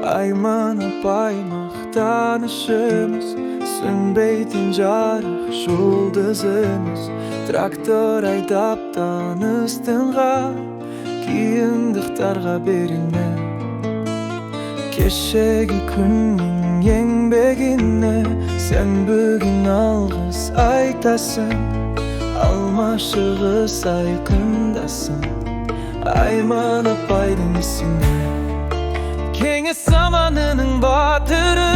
Айман апай мақтанышымыз, сөнбейтін жарық жұлдызымыз. Трактор айдап таныстыңға, қиындықтарға берілме. Кешегі күннің еңбегіне сен бүгін алғыс айтасың. Алма шығыс айқындасын Айман апайдың ісіне. Кеңес заманының батыры,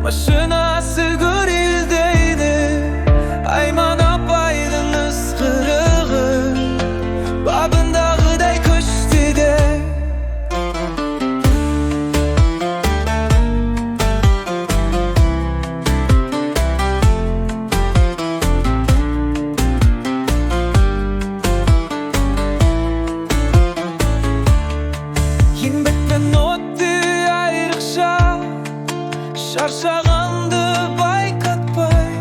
машинасы гүрілдейді. Айман апайдың ысқырығы бабындағыдай күштіде. Еңбекпен отты айрықша, шаршағанды байқатпай.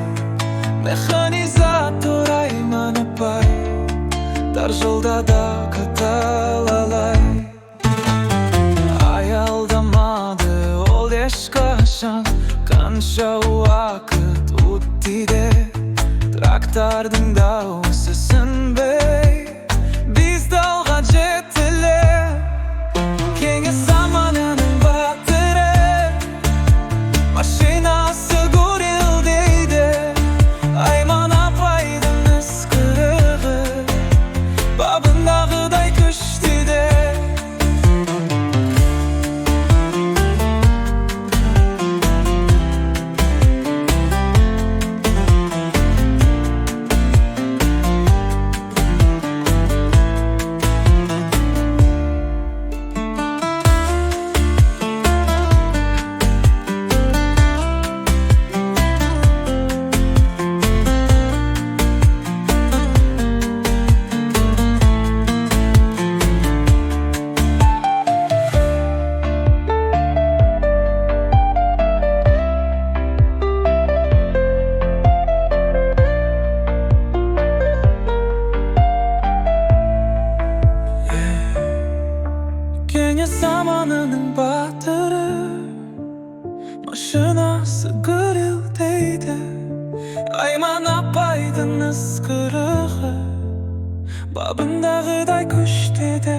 Механизатор Айман апай, тар жолда да каталалай. Аялдамады ол ешқашан, қанша уақыт өтті де. Трактордың дауысы сөнбей, біз далға жетілер. Кеңес заманының батыры, машинасы гүрілдейді. Айман апайдың ысқырығы бабындағыдай күштіде. Кеңес заманының батыры, машинасы гүрілдейді. Айман апайдың ысқырығы бабындағыдай күштіде.